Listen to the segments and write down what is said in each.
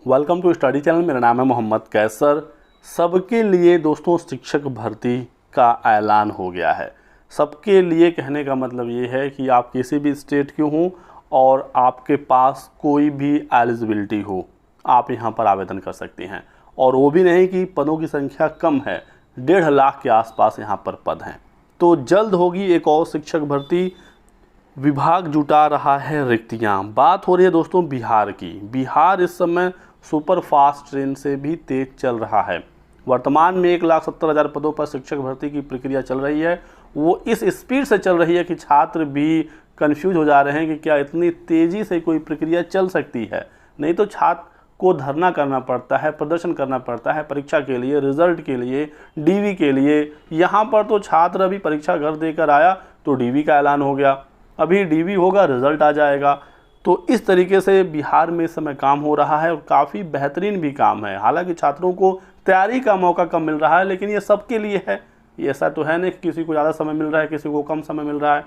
Welcome to study channel. मेरा नाम है मोहम्मद कैसर। सबके लिए दोस्तों शिक्षक भर्ती का ऐलान हो गया है। सबके लिए कहने का मतलब ये है कि आप किसी भी स्टेट के हों और आपके पास कोई भी एलिजिबिलिटी हो, आप यहाँ पर आवेदन कर सकते हैं। और वो भी नहीं कि पदों की संख्या कम है, 1.5 लाख के आसपास यहाँ पर पद हैं। तो जल्द होगी एक और शिक्षक भर्ती। विभाग जुटा रहा है रिक्तियाँ। बात हो रही है दोस्तों बिहार की। बिहार इस समय सुपर फास्ट ट्रेन से भी तेज चल रहा है। वर्तमान में 1,70,000 पदों पर शिक्षक भर्ती की प्रक्रिया चल रही है। वो इस स्पीड से चल रही है कि छात्र भी कंफ्यूज हो जा रहे हैं कि क्या इतनी तेज़ी से कोई प्रक्रिया चल सकती है। नहीं तो छात्र को धरना करना पड़ता है, प्रदर्शन करना पड़ता है परीक्षा के लिए, रिजल्ट के लिए, डीवी के लिए। यहाँ पर तो छात्र अभी परीक्षा घर देकर आया तो डीवी का ऐलान हो गया, अभी डीवी होगा, रिजल्ट आ जाएगा। तो इस तरीके से बिहार में इस समय काम हो रहा है और काफ़ी बेहतरीन भी काम है। हालांकि छात्रों को तैयारी का मौका कम मिल रहा है, लेकिन ये सबके लिए है। ये ऐसा तो है नहीं कि किसी को ज़्यादा समय मिल रहा है, किसी को कम समय मिल रहा है।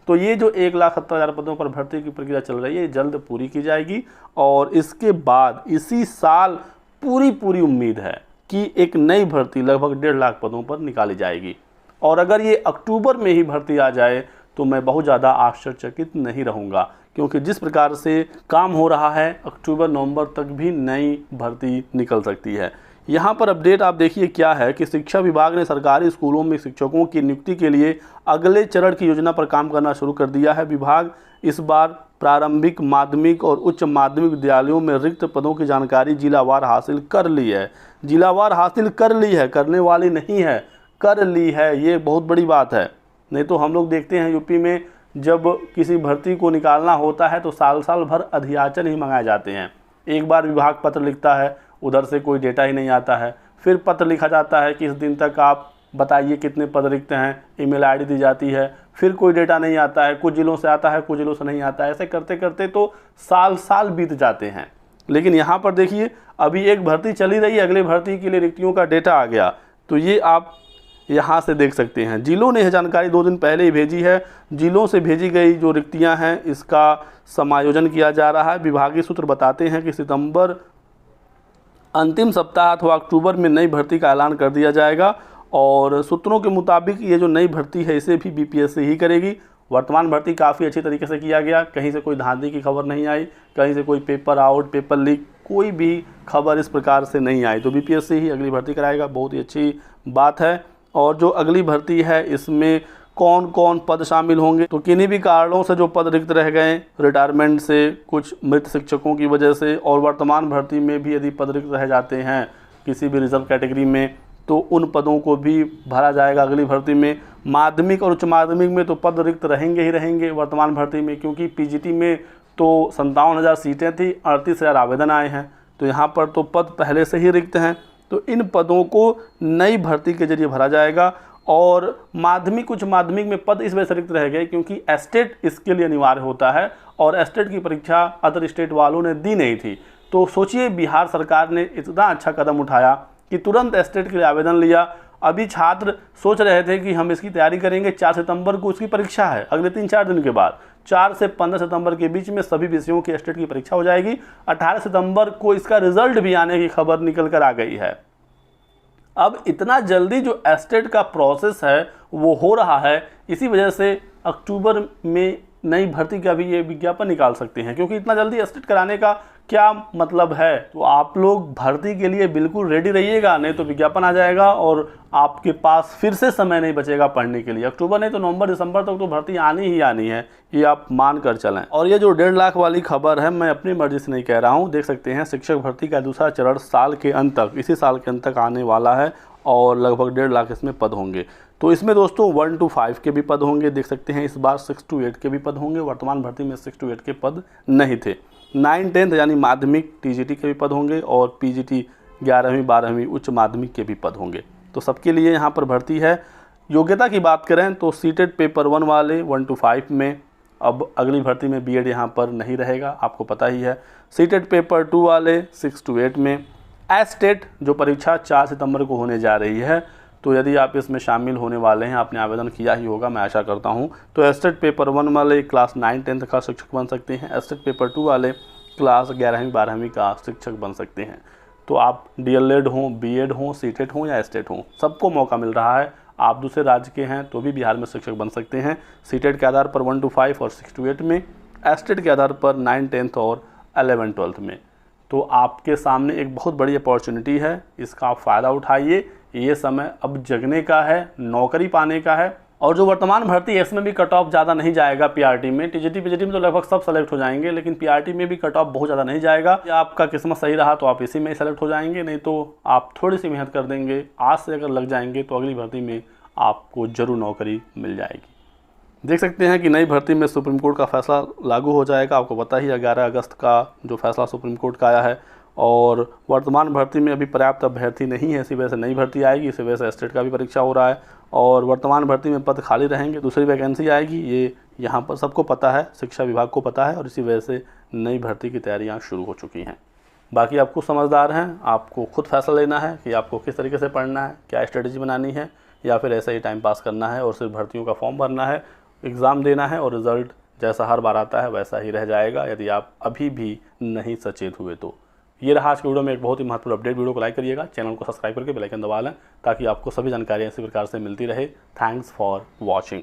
तो ये जो 1,70,000 पदों पर भर्ती की प्रक्रिया चल रही है, जल्द पूरी की जाएगी। और इसके बाद इसी साल पूरी उम्मीद है कि एक नई भर्ती लगभग 1.5 लाख पदों पर निकाली जाएगी। और अगर ये अक्टूबर में ही भर्ती आ जाए तो मैं बहुत ज़्यादा आश्चर्यचकित नहीं रहूँगा, क्योंकि जिस प्रकार से काम हो रहा है अक्टूबर नवंबर तक भी नई भर्ती निकल सकती है। यहाँ पर अपडेट आप देखिए क्या है कि शिक्षा विभाग ने सरकारी स्कूलों में शिक्षकों की नियुक्ति के लिए अगले चरण की योजना पर काम करना शुरू कर दिया है। विभाग इस बार प्रारंभिक, माध्यमिक और उच्च माध्यमिक विद्यालयों में रिक्त पदों की जानकारी जिलावार हासिल कर ली है। जिलावार हासिल कर ली है, करने वाली नहीं है, कर ली है। ये बहुत बड़ी बात है। नहीं तो हम लोग देखते हैं यूपी में जब किसी भर्ती को निकालना होता है तो साल भर अध्याचन ही मंगाए जाते हैं। एक बार विभाग पत्र लिखता है, उधर से कोई डेटा ही नहीं आता है। फिर पत्र लिखा जाता है कि इस दिन तक आप बताइए कितने पद रिक्त हैं, ईमेल आईडी दी जाती है, फिर कोई डेटा नहीं आता है। कुछ जिलों से आता है, कुछ जिलों से नहीं आता है। ऐसे करते करते तो साल बीत जाते हैं। लेकिन यहाँ पर देखिए अभी एक भर्ती चली रही है, अगले भर्ती के लिए रिक्तियों का डेटा आ गया। तो ये आप यहाँ से देख सकते हैं। जिलों ने यह जानकारी 2 दिन पहले ही भेजी है। जिलों से भेजी गई जो रिक्तियाँ हैं इसका समायोजन किया जा रहा है। विभागीय सूत्र बताते हैं कि सितंबर अंतिम सप्ताह अथवा अक्टूबर में नई भर्ती का ऐलान कर दिया जाएगा। और सूत्रों के मुताबिक ये जो नई भर्ती है इसे भी बीपीएससी ही करेगी। वर्तमान भर्ती काफ़ी अच्छी तरीके से किया गया, कहीं से कोई धांधली की खबर नहीं आई, कहीं से कोई पेपर आउट, पेपर लीक, कोई भी खबर इस प्रकार से नहीं आई। तो बीपीएससी ही अगली भर्ती कराएगा, बहुत ही अच्छी बात है। और जो अगली भर्ती है इसमें कौन कौन पद शामिल होंगे, तो किन्हीं भी कारणों से जो पद रिक्त रह गए, रिटायरमेंट से, कुछ मृत शिक्षकों की वजह से, और वर्तमान भर्ती में भी यदि पद रिक्त रह जाते हैं किसी भी रिजर्व कैटेगरी में, तो उन पदों को भी भरा जाएगा अगली भर्ती में। माध्यमिक और उच्च माध्यमिक में तो पद रिक्त रहेंगे ही रहेंगे वर्तमान भर्ती में, क्योंकि पीजीटी में तो 57,000 सीटें थी, 38,000 आवेदन आए हैं। तो यहाँ पर तो पद पहले से ही रिक्त हैं। तो इन पदों को नई भर्ती के जरिए भरा जाएगा। और माध्यमिक, उच्च माध्यमिक में पद इस वजह से रिक्त रह गए क्योंकि एस्टेट इसके लिए अनिवार्य होता है, और एस्टेट की परीक्षा अदर स्टेट वालों ने दी नहीं थी। तो सोचिए बिहार सरकार ने इतना अच्छा कदम उठाया कि तुरंत एस्टेट के लिए आवेदन लिया। अभी छात्र सोच रहे थे कि हम इसकी तैयारी करेंगे, 4 सितंबर को उसकी परीक्षा है, अगले 3-4 दिन के बाद 4 से 15 सितंबर के बीच में सभी विषयों की एस्टेट की परीक्षा हो जाएगी। 18 सितंबर को इसका रिजल्ट भी आने की खबर निकल कर आ गई है। अब इतना जल्दी जो एस्टेट का प्रोसेस है वो हो रहा है, इसी वजह से अक्टूबर में नई भर्ती का भी ये विज्ञापन निकाल सकते हैं, क्योंकि इतना जल्दी एस्टेट कराने का क्या मतलब है। तो आप लोग भर्ती के लिए बिल्कुल रेडी रहिएगा, नहीं तो विज्ञापन आ जाएगा और आपके पास फिर से समय नहीं बचेगा पढ़ने के लिए। अक्टूबर नहीं तो नवंबर दिसंबर तक तो भर्ती आनी ही आनी है, ये आप मान कर चलें। और ये जो 1.5 लाख वाली खबर है, मैं अपनी मर्जी से नहीं कह रहा हूँ। देख सकते हैं शिक्षक भर्ती का दूसरा चरण साल के अंत तक, इसी साल के अंत तक आने वाला है और लगभग 1.5 लाख इसमें पद होंगे। तो इसमें दोस्तों 1 to 5 के भी पद होंगे। देख सकते हैं इस बार 6 to 8 के भी पद होंगे। वर्तमान भर्ती में 6 to 8 के पद नहीं थे। 9-10 यानी माध्यमिक टीजीटी के भी पद होंगे और पीजीटी 11वीं 12वीं उच्च माध्यमिक के भी पद होंगे। तो सबके लिए यहाँ पर भर्ती है। योग्यता की बात करें तो सीटेट पेपर 1 वाले 1 to 5 में, अब अगली भर्ती में बीएड यहाँ पर नहीं रहेगा, आपको पता ही है। सीटेट पेपर 2 वाले 6 to 8 में। एस्टेट जो परीक्षा 4 सितंबर को होने जा रही है, तो यदि आप इसमें शामिल होने वाले हैं, आपने आवेदन किया ही होगा मैं आशा करता हूं, तो एस्टेट पेपर 1 वाले क्लास 9-10 का शिक्षक बन सकते हैं। एस्टेट पेपर 2 वाले क्लास 11वीं 12वीं का शिक्षक बन सकते हैं। तो आप DLED हों, BEd हों, CTET हों या STET हों, सबको मौका मिल रहा है। आप दूसरे राज्य के हैं तो भी बिहार में शिक्षक बन सकते हैं। CTET के आधार पर 1 to 5 और 6 to 8 में, STET के आधार पर 9, 10th और 11, 12th में। तो आपके सामने एक बहुत बड़ी अपॉर्चुनिटी है, इसका आप फ़ायदा उठाइए। ये समय अब जगने का है, नौकरी पाने का है। और जो वर्तमान भर्ती है इसमें भी कट ऑफ ज़्यादा नहीं जाएगा। PRT में, TGT PGT में तो लगभग सब सेलेक्ट हो जाएंगे, लेकिन PRT में भी कट ऑफ बहुत ज़्यादा नहीं जाएगा। या आपका किस्मत सही रहा तो आप इसी में सेलेक्ट हो जाएंगे, नहीं तो आप थोड़ी सी मेहनत कर देंगे, आज से अगर लग जाएंगे तो अगली भर्ती में आपको ज़रूर नौकरी मिल जाएगी। देख सकते हैं कि नई भर्ती में सुप्रीम कोर्ट का फैसला लागू हो जाएगा। आपको पता ही 11 अगस्त का जो फैसला सुप्रीम कोर्ट का आया है। और वर्तमान भर्ती में अभी पर्याप्त अभ्यर्थी नहीं है, इसी वजह से नई भर्ती आएगी, इसी वजह से स्टेट का भी परीक्षा हो रहा है। और वर्तमान भर्ती में पद खाली रहेंगे, दूसरी वैकेंसी आएगी, ये यहाँ पर सबको पता है, शिक्षा विभाग को पता है, और इसी वजह से नई भर्ती की तैयारियाँ शुरू हो चुकी हैं। बाकी आप खुद समझदार हैं, आपको खुद फैसला लेना है कि आपको किस तरीके से पढ़ना है, क्या स्ट्रेटजी बनानी है, या फिर ऐसा ही टाइम पास करना है और सिर्फ भर्तियों का फॉर्म भरना है, एग्ज़ाम देना है और रिज़ल्ट जैसा हर बार आता है वैसा ही रह जाएगा यदि आप अभी भी नहीं सचेत हुए तो। ये रहा आज की वीडियो में एक बहुत ही महत्वपूर्ण अपडेट। वीडियो को लाइक करिएगा, चैनल को सब्सक्राइब करके बेल आइकन दबा लें ताकि आपको सभी जानकारियाँ इसी प्रकार से मिलती रहे। Thanks for watching.